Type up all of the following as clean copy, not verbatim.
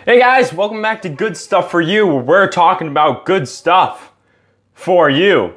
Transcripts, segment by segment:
Hey guys, welcome back to Good Stuff for You, where we're talking about good stuff for you.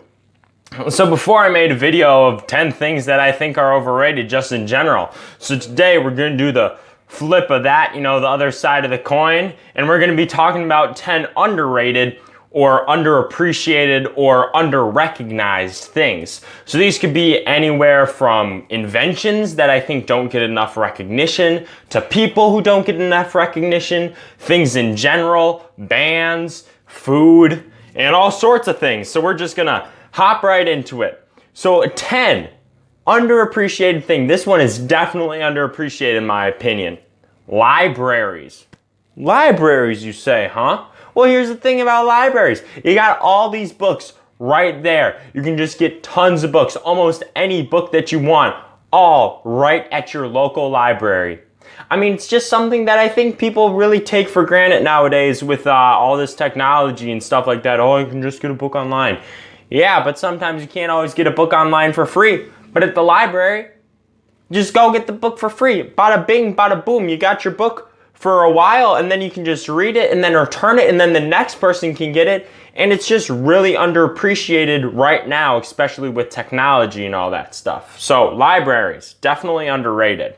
So before I made a video of 10 things that I think are overrated just in general. So today we're going to do the flip of that, the other side of the coin, and we're going to be talking about 10 underrated or underappreciated or under-recognized things. So these could be anywhere from inventions that I think don't get enough recognition, to people who don't get enough recognition, things in general, bands, food, and all sorts of things. So we're just gonna hop right into it. So 10 underappreciated thing. This one is definitely underappreciated in my opinion. Libraries. Libraries, you say, huh? Well, here's the thing about libraries. You got all these books right there. You can just get tons of books, almost any book that you want, all right at your local library. I mean, it's just something that I think people really take for granted nowadays with all this technology and stuff like that. Oh, you can just get a book online. Yeah, but sometimes you can't always get a book online for free. But at the library, just go get the book for free. Bada bing, bada boom, you got your book for a while, and then you can just read it and then return it, and then the next person can get it. And it's just really underappreciated right now, especially with technology and all that stuff. So libraries, definitely underrated.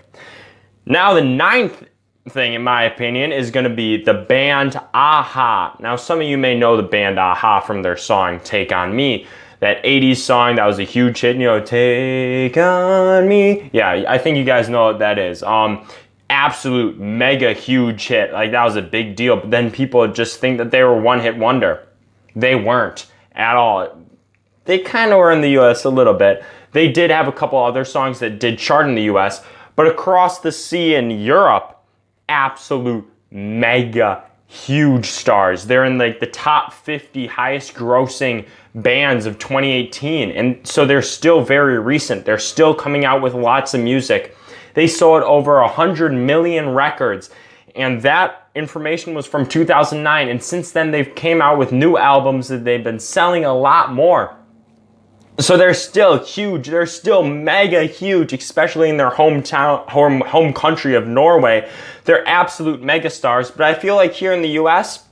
Now the 9th thing, in my opinion, is going to be the band a-ha. Now some of you may know the band a-ha from their song Take On Me. That 80s song that was a huge hit, Take On Me. Yeah, I think you guys know what that is. Absolute mega huge hit. Like, that was a big deal. But then people just think that they were one-hit wonder. They weren't at all. They kind of were in the US a little bit. They did have a couple other songs that did chart in the US, but across the sea in Europe, absolute mega huge stars. They're in like the top 50 highest grossing bands of 2018. And so they're still very recent. They're still coming out with lots of music. They sold over 100 million records, and that information was from 2009, and since then they've came out with new albums that they've been selling a lot more. So they're still huge, they're still mega huge, especially in their hometown, home country of Norway. They're absolute mega stars, but I feel like here in the US,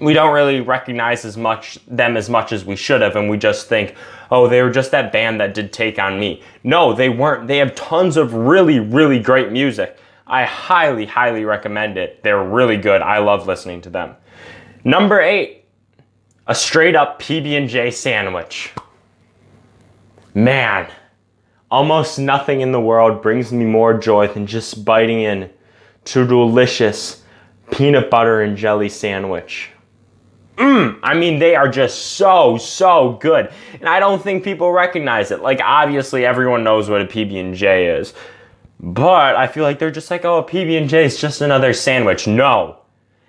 we don't really recognize them as much as we should have, and we just think, oh, they were just that band that did Take On Me. No, they weren't. They have tons of really, really great music. I highly, highly recommend it. They're really good. I love listening to them. Number 8, a straight up PB&J sandwich. Man, almost nothing in the world brings me more joy than just biting in to a delicious peanut butter and jelly sandwich. I mean, they are just so good. And I don't think people recognize it. Like, obviously, everyone knows what a PB&J is. But I feel like they're just like, oh, a PB&J is just another sandwich. No.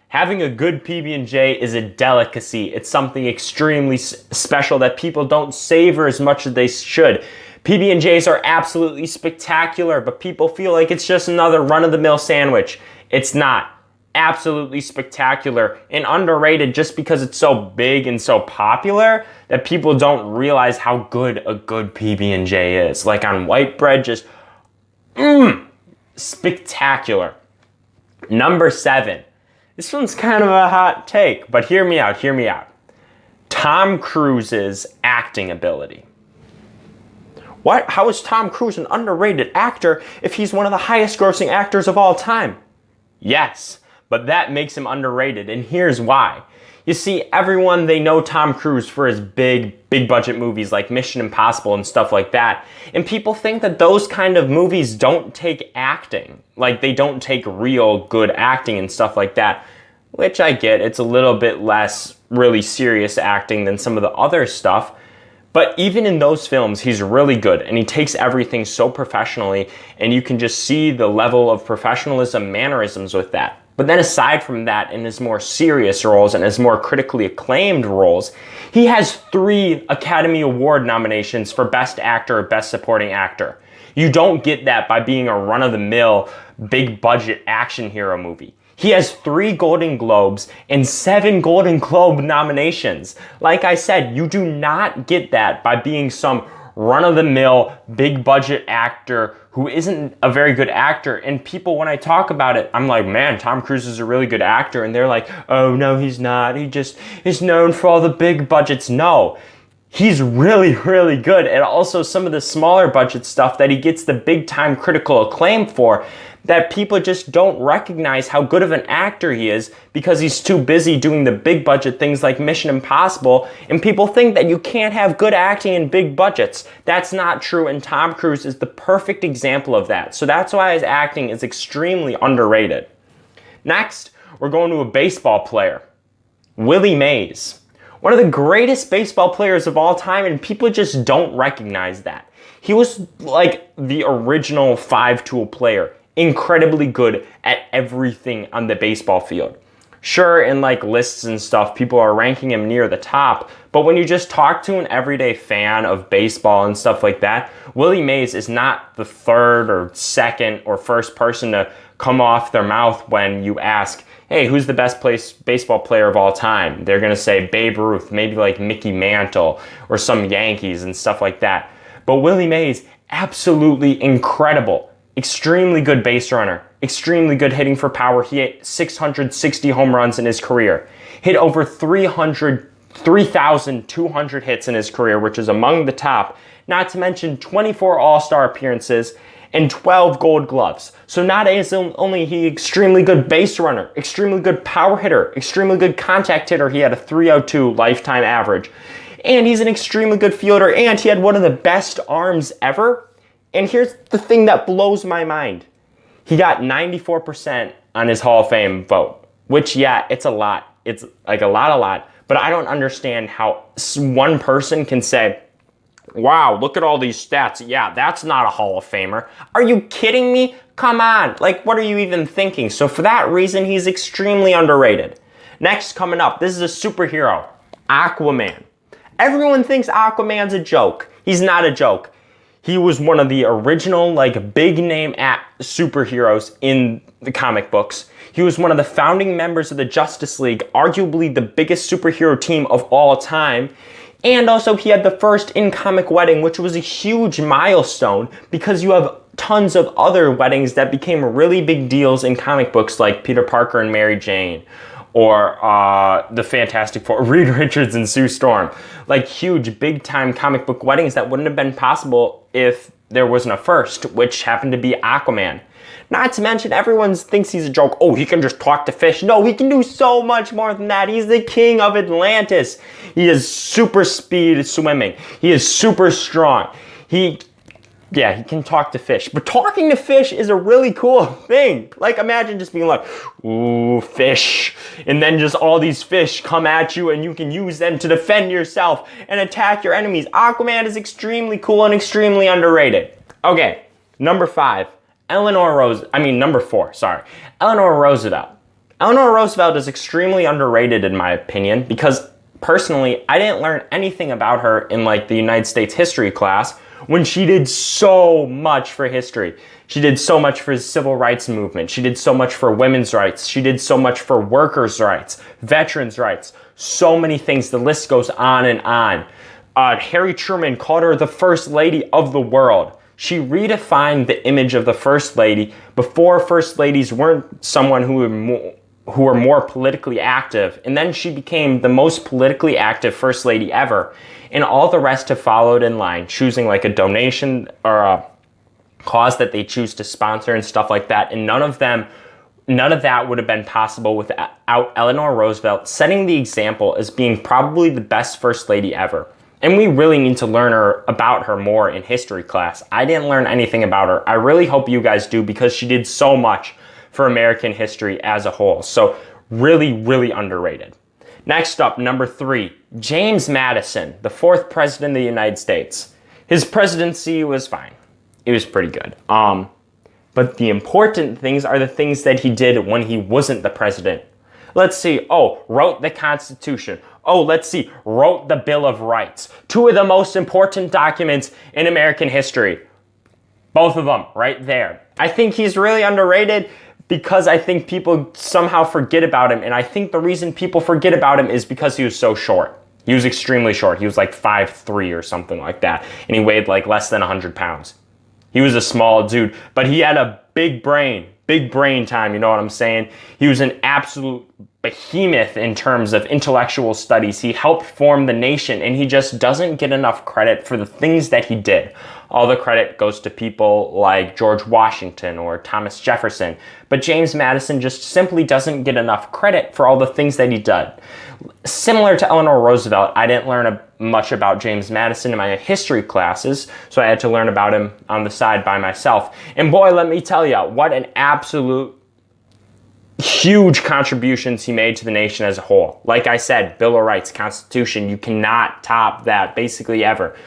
Having a good PB&J is a delicacy. It's something extremely special that people don't savor as much as they should. PB&Js are absolutely spectacular, but people feel like it's just another run-of-the-mill sandwich. It's not. Absolutely spectacular and underrated just because it's so big and so popular that people don't realize how good a good PB&J is. Like on white bread, just spectacular. Number 7. This one's kind of a hot take, but hear me out. Tom Cruise's acting ability. What? How is Tom Cruise an underrated actor if he's one of the highest grossing actors of all time? Yes. But that makes him underrated, and here's why. You see, everyone, they know Tom Cruise for his big budget movies like Mission Impossible and stuff like that. And people think that those kind of movies don't take acting. Like, they don't take real good acting and stuff like that. Which I get, it's a little bit less really serious acting than some of the other stuff. But even in those films, he's really good, and he takes everything so professionally, and you can just see the level of professionalism, mannerisms with that. But then aside from that, in his more serious roles and his more critically acclaimed roles, he has 3 Academy Award nominations for Best Actor or Best Supporting Actor. You don't get that by being a run-of-the-mill, big-budget action hero movie. He has 3 Golden Globes and 7 Golden Globe nominations. Like I said, you do not get that by being some run-of-the-mill, big-budget actor who isn't a very good actor. And people, when I talk about it, I'm like, man, Tom Cruise is a really good actor. And they're like, oh, no, he's not. He just is known for all the big budgets. No, he's really, really good. And also some of the smaller budget stuff that he gets the big time critical acclaim for, that people just don't recognize how good of an actor he is because he's too busy doing the big budget things like Mission Impossible, and people think that you can't have good acting in big budgets. That's not true, and Tom Cruise is the perfect example of that. So that's why his acting is extremely underrated. Next, we're going to a baseball player, Willie Mays. One of the greatest baseball players of all time, and people just don't recognize that. He was like the original five-tool player. Incredibly good at everything on the baseball field. Sure, in like lists and stuff, people are ranking him near the top, but when you just talk to an everyday fan of baseball and stuff like that, Willie Mays is not the third or second or first person to come off their mouth when you ask, hey, who's the best baseball player of all time? They're going to say Babe Ruth, maybe like Mickey Mantle or some Yankees and stuff like that. But Willie Mays, absolutely incredible. Extremely good base runner, extremely good hitting for power. He hit 660 home runs in his career. Hit over 3,200 hits in his career, which is among the top. Not to mention 24 All-Star appearances and 12 Gold Gloves. So not only he extremely good base runner, extremely good power hitter, extremely good contact hitter. He had a 302 lifetime average. And he's an extremely good fielder, and he had one of the best arms ever. And here's the thing that blows my mind. He got 94% on his Hall of Fame vote, which, yeah, it's a lot. It's like a lot. But I don't understand how one person can say, wow, look at all these stats. Yeah, that's not a Hall of Famer. Are you kidding me? Come on. Like, what are you even thinking? So for that reason, he's extremely underrated. Next, coming up, this is a superhero, Aquaman. Everyone thinks Aquaman's a joke. He's not a joke. He was one of the original, like, big name superheroes in the comic books. He was one of the founding members of the Justice League, arguably the biggest superhero team of all time. And also he had the first in-comic wedding, which was a huge milestone because you have tons of other weddings that became really big deals in comic books, like Peter Parker and Mary Jane, or the Fantastic Four, Reed Richards and Sue Storm. Like huge, big-time comic book weddings that wouldn't have been possible if there wasn't a first, which happened to be Aquaman. Not to mention, everyone thinks he's a joke. Oh, he can just talk to fish. No, he can do so much more than that. He's the king of Atlantis. He has super speed swimming. He is super strong. He can talk to fish. But talking to fish is a really cool thing. Like, imagine just being like, ooh, fish. And then just all these fish come at you and you can use them to defend yourself and attack your enemies. Aquaman is extremely cool and extremely underrated. Okay, number 4, Eleanor Roosevelt. Eleanor Roosevelt is extremely underrated in my opinion because personally, I didn't learn anything about her in like the United States history class when she did so much for history. She did so much for the civil rights movement. She did so much for women's rights. She did so much for workers' rights, veterans' rights, so many things. The list goes on and on. Harry Truman called her the first lady of the world. She redefined the image of the first lady. Before, first ladies weren't someone who were more politically active, and then she became the most politically active first lady ever. And all the rest have followed in line, choosing like a donation or a cause that they choose to sponsor and stuff like that. And none of that would have been possible without Eleanor Roosevelt setting the example as being probably the best first lady ever. And we really need to learn about her more in history class. I didn't learn anything about her. I really hope you guys do because she did so much for American history as a whole. So really, really underrated. Next up, number 3, James Madison, the 4th president of the United States. His presidency was fine. It was pretty good. But the important things are the things that he did when he wasn't the president. Let's see. Wrote the Constitution. Wrote the Bill of Rights. 2 of the most important documents in American history. Both of them right there. I think he's really underrated because I think people somehow forget about him. And I think the reason people forget about him is because he was so short. He was extremely short. He was like 5'3" or something like that. And he weighed like less than 100 pounds. He was a small dude, but he had a big brain time, you know what I'm saying? He was an absolute behemoth in terms of intellectual studies. He helped form the nation, and he just doesn't get enough credit for the things that he did. All the credit goes to people like George Washington or Thomas Jefferson, but James Madison just simply doesn't get enough credit for all the things that he did. Similar to Eleanor Roosevelt, I didn't learn much about James Madison in my history classes, so I had to learn about him on the side by myself. And boy, let me tell you, what an absolute huge contributions he made to the nation as a whole. Like I said, Bill of Rights, Constitution, you cannot top that basically ever.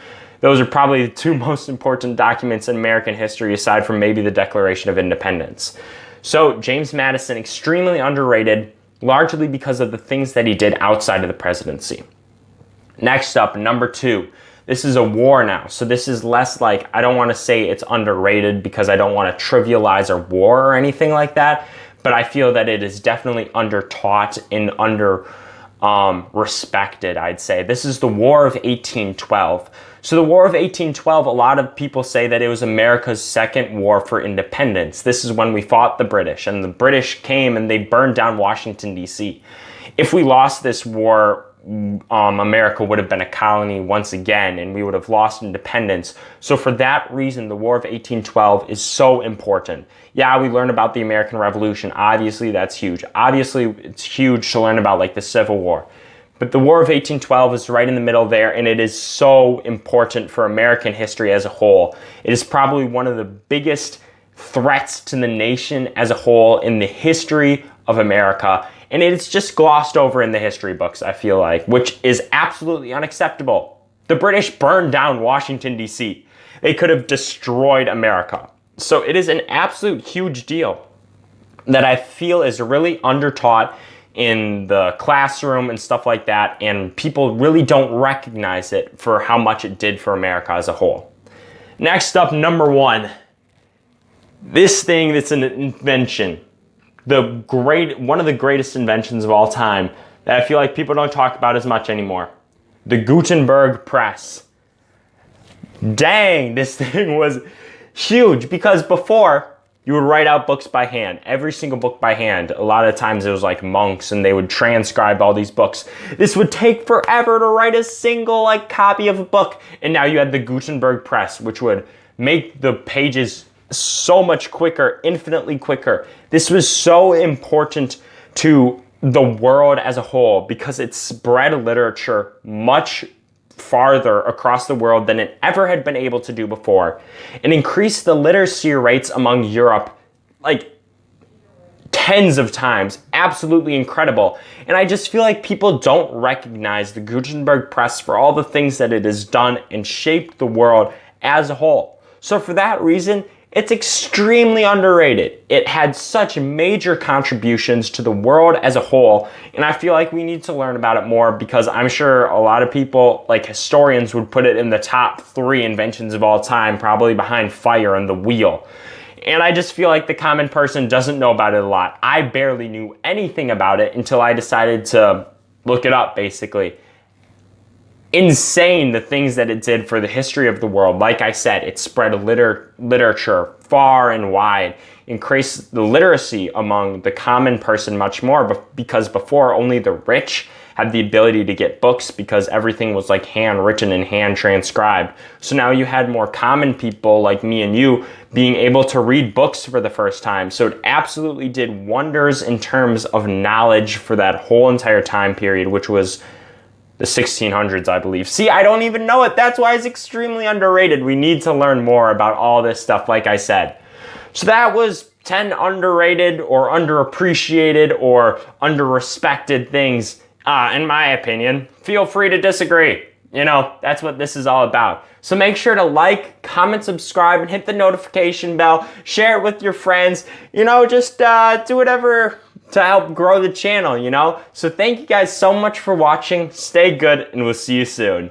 Those are probably the two most important documents in American history aside from maybe the Declaration of Independence. So James Madison, extremely underrated, largely because of the things that he did outside of the presidency. Next up, number 2. This is a war now, so this is less like, I don't want to say it's underrated because I don't want to trivialize a war or anything like that, but I feel that it is definitely undertaught and respected, I'd say. This is the War of 1812. So the War of 1812, a lot of people say that it was America's second war for independence. This is when we fought the British, and the British came and they burned down Washington, D.C. If we lost this war, America would have been a colony once again, and we would have lost independence. So for that reason, the War of 1812 is so important. Yeah, we learn about the American Revolution. Obviously, that's huge. Obviously, it's huge to learn about like the Civil War. But the War of 1812 is right in the middle there, and it is so important for American history as a whole. It is probably one of the biggest threats to the nation as a whole in the history of America. And it's just glossed over in the history books, I feel like, which is absolutely unacceptable. The British burned down Washington, D.C. They could have destroyed America. So it is an absolute huge deal that I feel is really undertaught in the classroom and stuff like that, and people really don't recognize it for how much it did for America as a whole. Next up, number 1. This thing that's an invention. One of the greatest inventions of all time that I feel like people don't talk about as much anymore. The Gutenberg press. Dang, this thing was huge because before you would write out books by hand, every single book by hand. A lot of times it was like monks and they would transcribe all these books. This would take forever to write a single like copy of a book. And now you had the Gutenberg press, which would make the pages so much quicker, infinitely quicker. This was so important to the world as a whole because it spread literature much farther across the world than it ever had been able to do before. It increased the literacy rates among Europe like tens of times. Absolutely incredible. And I just feel like people don't recognize the Gutenberg press for all the things that it has done and shaped the world as a whole. So for that reason, it's extremely underrated. It had such major contributions to the world as a whole, and I feel like we need to learn about it more because I'm sure a lot of people, like historians, would put it in the top 3 inventions of all time, probably behind fire and the wheel. And I just feel like the common person doesn't know about it a lot. I barely knew anything about it until I decided to look it up, basically. Insane the things that it did for the history of the world. Like I said, it spread literature far and wide, increased the literacy among the common person much more because before only the rich had the ability to get books because everything was like handwritten and hand transcribed. So now you had more common people like me and you being able to read books for the first time. So it absolutely did wonders in terms of knowledge for that whole entire time period, which was the 1600s, I believe. See, I don't even know it. That's why it's extremely underrated. We need to learn more about all this stuff, like I said. So that was 10 underrated or underappreciated or underrespected things, in my opinion. Feel free to disagree. You know, that's what this is all about. So make sure to like, comment, subscribe, and hit the notification bell. Share it with your friends. You know, just do whatever to help grow the channel, you know? So thank you guys so much for watching. Stay good, and we'll see you soon.